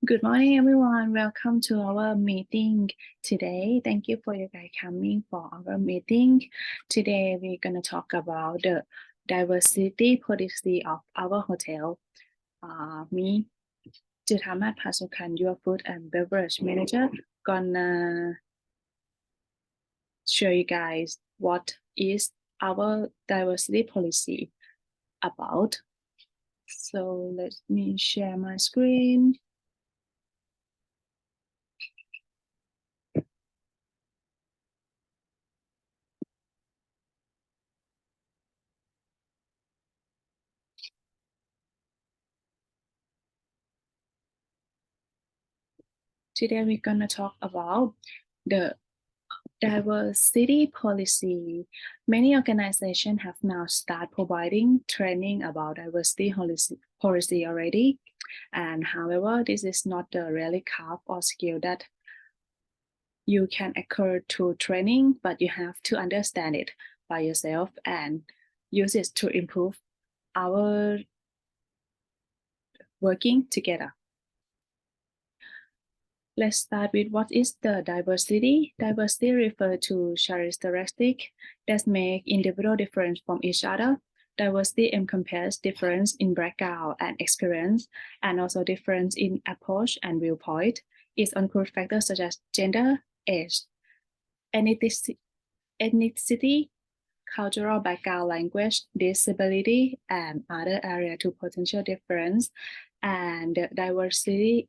Good morning, everyone. Welcome to our meeting today. Thank you for you guys coming for our meeting. Today, we're going to talk about the diversity policy of our hotel. Me, Chutamas Phasukkhan, your food and beverage manager, gonna show you guys what is our diversity policy about. So let me share my screen. Today we're gonna talk about the diversity policy. Many organizations have now started providing training about diversity policy already. And however, this is not the really craft or skill that you can acquire through training, but you have to understand it by yourself and use it to improve our working together. Let's start with what is the diversity. Diversity refers to characteristics that make individuals different from each other. Diversity encompasses difference in background and experience, and also difference in approach and viewpoint. It includes factors such as gender, age, ethnicity, cultural background, language, disability, and other areas to potential difference. And diversity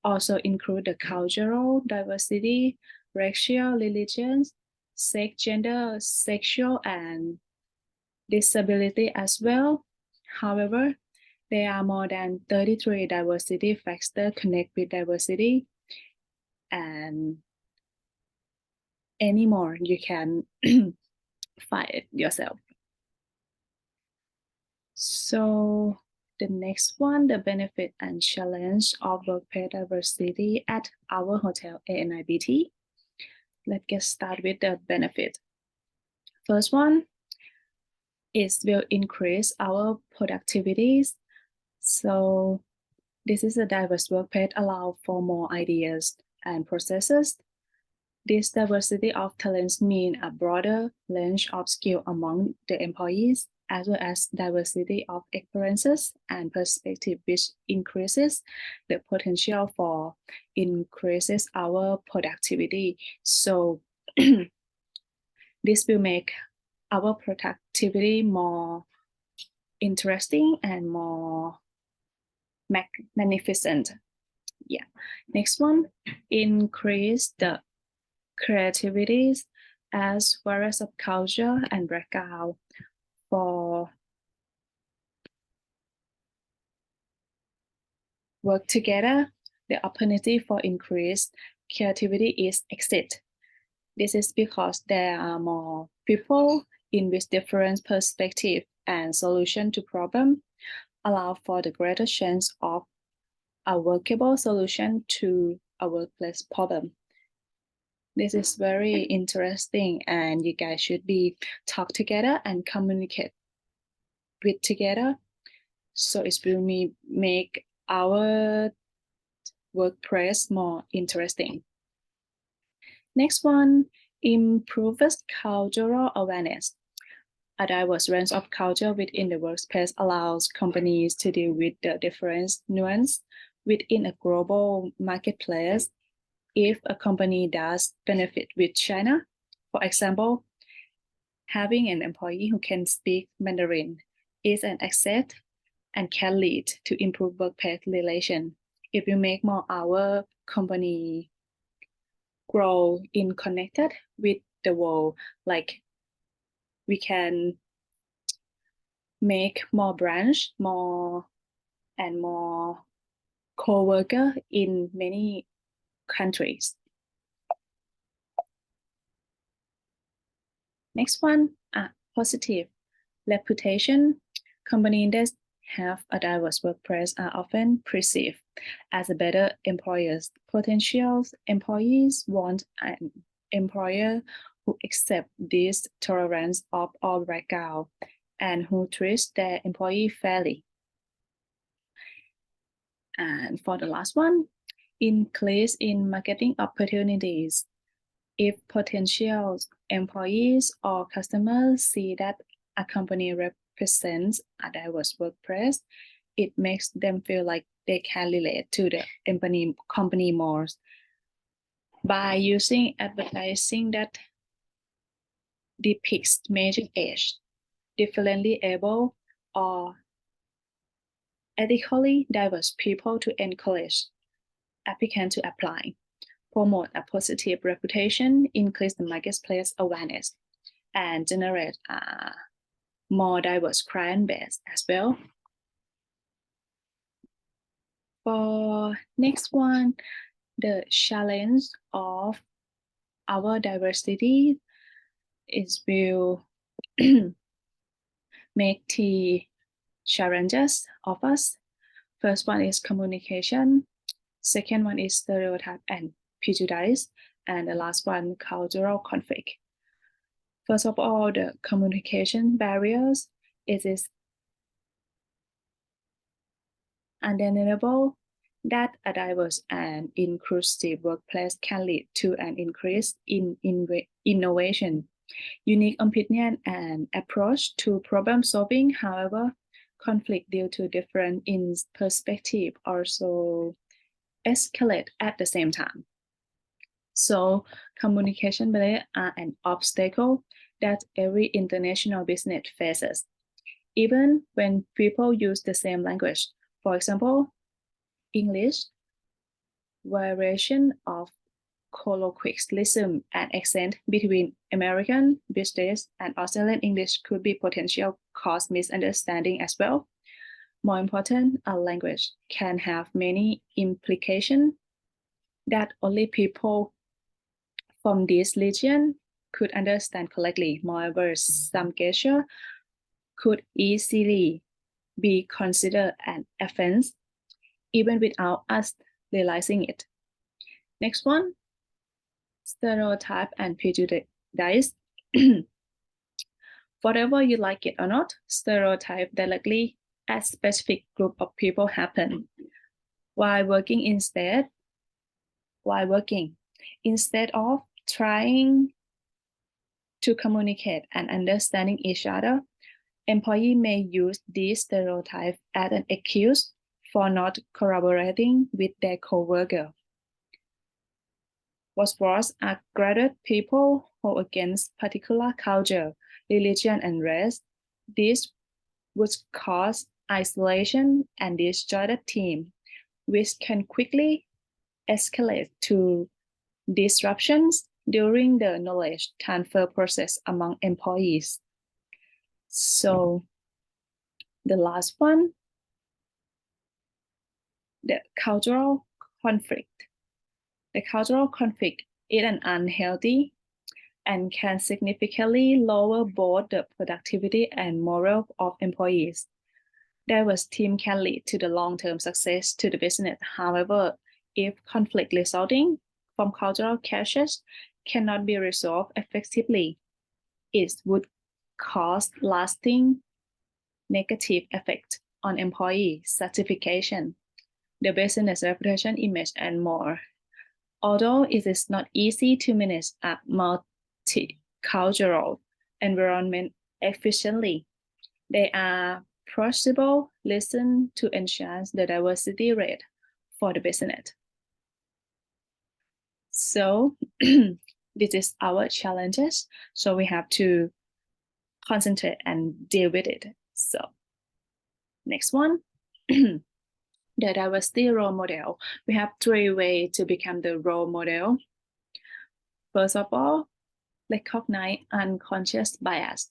also include the cultural diversity, racial, religions, sex, gender, sexual, and disability as well. However, there are more than 33 diversity factors connect with diversity, and any more you can find it yourself. So the next one, the benefit and challenge of workplace diversity at our hotel ANIBT. Let's get started with the benefit. First one is will increase our productivities. So this is a diverse workplace allow for more ideas and processes. This diversity of talents mean a broader range of skill among the employees, as well as diversity of experiences and perspective, which increases the potential for increases our productivity. So this will make our productivity more interesting and more magnificent. Yeah. Next one, increase the creativity as various of culture and background for work together. The opportunity for increased creativity is exist. This is because there are more people in with different perspective and solution to problem, allow for the greater chance of a workable solution to a workplace problem. This is very interesting, and you guys should be talk together and communicate with together. So it will make our workplace more interesting. Next one, improves cultural awareness. A diverse range of culture within the workspace allows companies to deal with the different nuance within a global marketplace. If a company does benefit with China, for example, having an employee who can speak Mandarin is an asset and can lead to improve workplace relation. If we make more our company grow in connected with the world, like we can make more branch, more and more co-worker in many countries. Next one, positive reputation. Companies that have a diverse workplace are often perceived as a better employers. Potential employees want an employer who accepts this tolerance of all background and who treats their employee fairly. And for the last one, increase in marketing opportunities. If potential employees or customers see that a company represents a diverse workplace, it makes them feel like they can relate to the company more. By using advertising that depicts major age, differently able, or ethically diverse people to encourage applicants to apply, promote a positive reputation, increase the marketplace awareness, and generate a more diverse client base as well. For next one, the challenge of our diversity is will make the challenges of us. First one is communication. Second one is stereotype and prejudice. And the last one, cultural conflict. First of all, the communication barriers. It is undeniable that a diverse and inclusive workplace can lead to an increase in innovation, unique opinion, and approach to problem solving. However, conflict due to different in perspective also escalate at the same time. So communication barriers are an obstacle that every international business faces, even when people use the same language. For example, English, variation of colloquialism and accent between American, British, and Australian English could be potential cause misunderstanding as well. More important, a language can have many implications that only people from this region could understand correctly. Moreover, some gesture could easily be considered an offense, even without us realizing it. Next one, stereotype and prejudice. Whatever you like it or not, stereotype directly a specific group of people happen. While working, instead of trying to communicate and understanding each other, employees may use these stereotypes as an excuse for not collaborating with their co-worker. What's worse, are graduate people who against particular culture, religion, and race. This would cause isolation and destroy the team, which can quickly escalate to disruptions during the knowledge transfer process among employees. So the last one, the cultural conflict. The cultural conflict is an unhealthy and can significantly lower both the productivity and morale of employees. Diverse team can lead to the long-term success to the business. However, if conflict resulting from cultural clashes cannot be resolved effectively, it would cause lasting negative effect on employee satisfaction, the business reputation, image, and more. Although it is not easy to manage a multicultural environment efficiently, there are possible lessons to enhance the diversity rate for the business. So this is our challenges. So we have to concentrate and deal with it. So next one. The diversity role model. We have 3 ways to become the role model. First of all, recognize unconscious bias.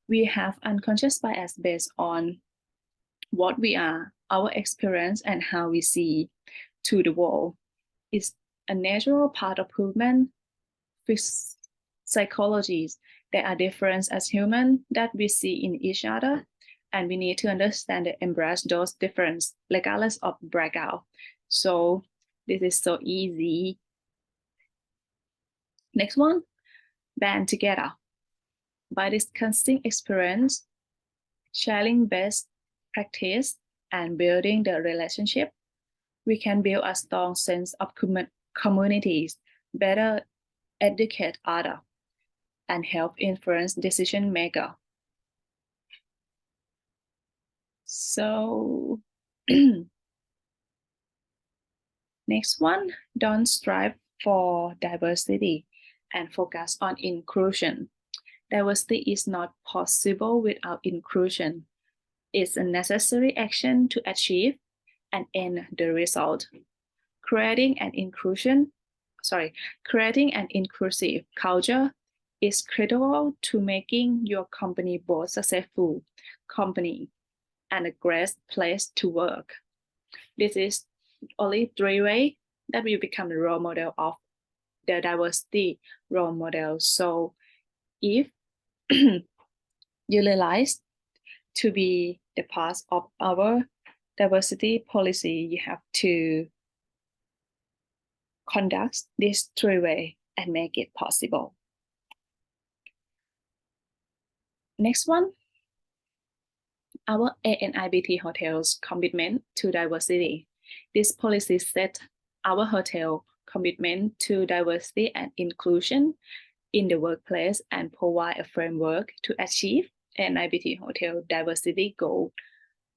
We have unconscious bias based on what we are, our experience, and how we see to the world. It's a natural part of human psychology. There are differences as humans that we see in each other, and we need to understand and embrace those differences regardless of background. So this is so easy. Next one, band together. By discussing experience, sharing best practice, and building the relationship, we can build a strong sense of communities, better educate others, and help influence decision maker. So next one, don't strive for diversity and focus on inclusion. Diversity is not possible without inclusion. It's a necessary action to achieve and end the result. Creating an inclusive culture is critical to making your company both successful company and a great place to work. This is only 3 ways that we become the role model of the diversity role model. So if you realize to be the part of our diversity policy, you have to conduct this 3 ways and make it possible. Next one, our ANIBT Hotel's commitment to diversity. This policy sets our hotel commitment to diversity and inclusion in the workplace and provide a framework to achieve ANIBT Hotel diversity goal.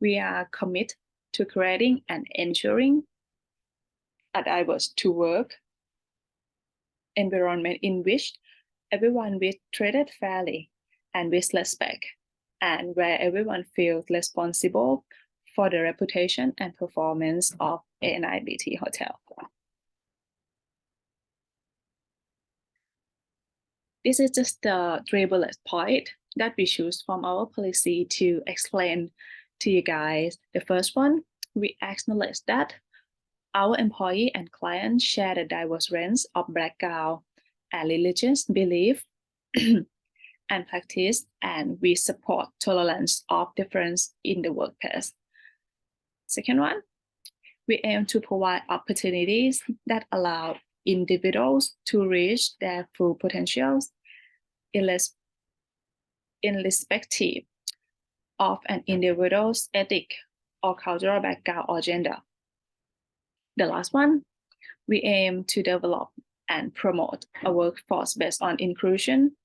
We are committed to creating and ensuring a diverse to work environment in which everyone is treated fairly and with respect, and where everyone feels responsible for the reputation and performance of ANIBT Hotel. This is just the 3 bullet points that we choose from our policy to explain to you guys. The first one, we acknowledge that our employee and clients share a diverse range of background and religious belief and practice, and we support tolerance of difference in the workplace. Second one, we aim to provide opportunities that allow individuals to reach their full potentials irrespective of an individual's ethnic or cultural background or gender. The last one, we aim to develop and promote a workforce based on inclusion,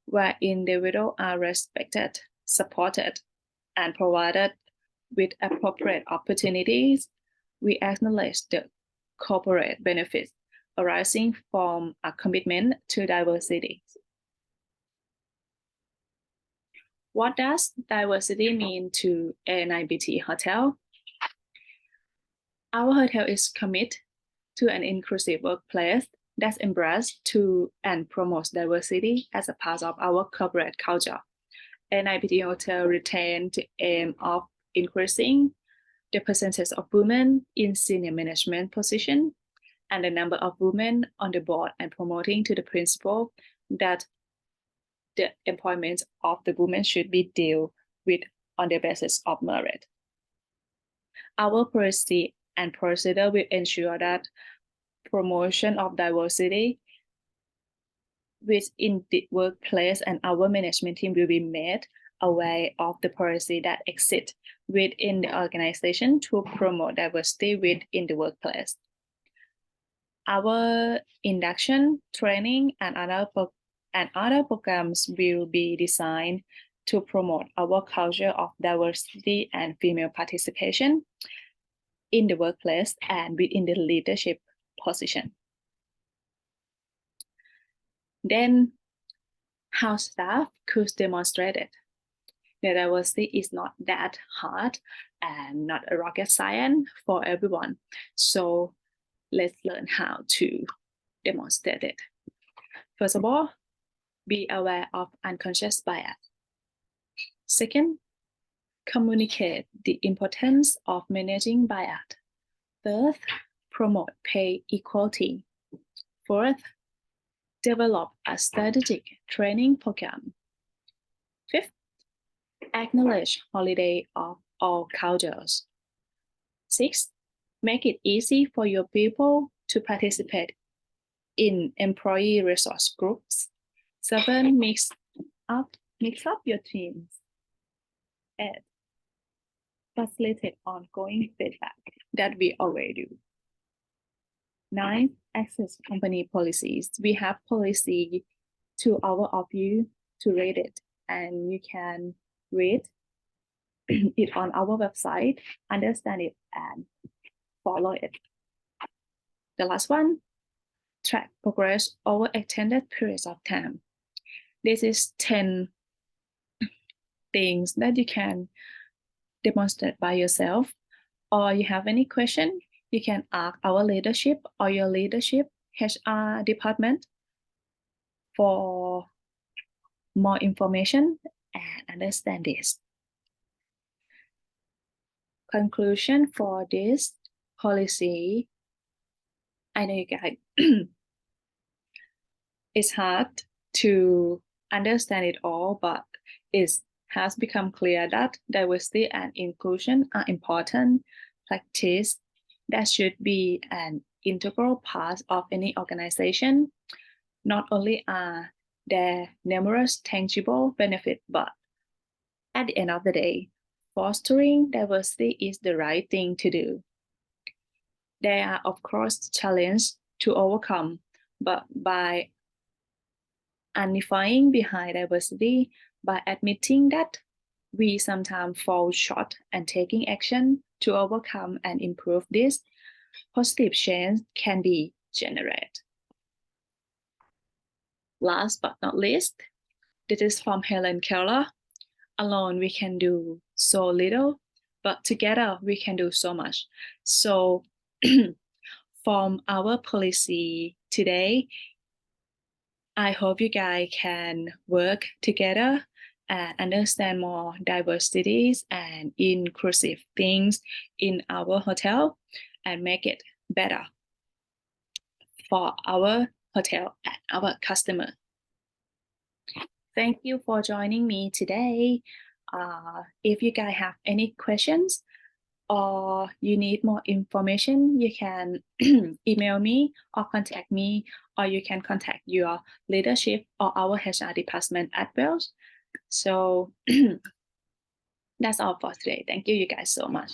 where individuals are respected, supported, and provided with appropriate opportunities. We acknowledge the corporate benefits arising from a commitment to diversity. What does diversity mean to ANIBT Hotel? Our hotel is committed to an inclusive workplace that embraces and promotes diversity as a part of our corporate culture. ANIBT Hotel retains the aim of increasing the percentage of women in senior management positions and the number of women on the board, and promoting to the principle that the employment of the women should be dealt with on the basis of merit. Our policy and procedure will ensure that promotion of diversity within the workplace, and our management team will be made aware of the policy that exists within the organization to promote diversity within the workplace. Our induction, training, and other programs will be designed to promote our culture of diversity and female participation in the workplace and within the leadership position. Then, how staff could demonstrate it. The diversity is not that hard and not a rocket science for everyone. So let's learn how to demonstrate it. First of all, be aware of unconscious bias. Second, communicate the importance of managing bias. Third, promote pay equality. Fourth, develop a strategic training program. Fifth, acknowledge holiday of all cultures. Sixth, make it easy for your people to participate in employee resource groups. 7, mix up your teams. 8, facilitate ongoing feedback that we already do. 9. Access company policies. We have policy to all of you to read it, and you can read it on our website, understand it, and follow it. The last one, track progress over extended periods of time. This is 10 things that you can demonstrate by yourself, or you have any question, you can ask our leadership or your leadership HR department for more information and understand this. Conclusion for this policy, I know you guys, it's hard to understand it all, but it has become clear that diversity and inclusion are important practice that should be an integral part of any organization. Not only are there numerous tangible benefits, but at the end of the day, fostering diversity is the right thing to do. There are, of course, challenges to overcome, but by unifying behind diversity, by admitting that we sometimes fall short and taking action to overcome and improve this, positive change can be generated. Last but not least, this is from Helen Keller. Alone we can do so little, but together we can do so much. So from our policy today, I hope you guys can work together and understand more diversities and inclusive things in our hotel and make it better for our hotel and our customer. Thank you for joining me today. If you guys have any questions or you need more information, you can email me or contact me, or you can contact your leadership or our HR department as well. So that's all for today. Thank you guys so much.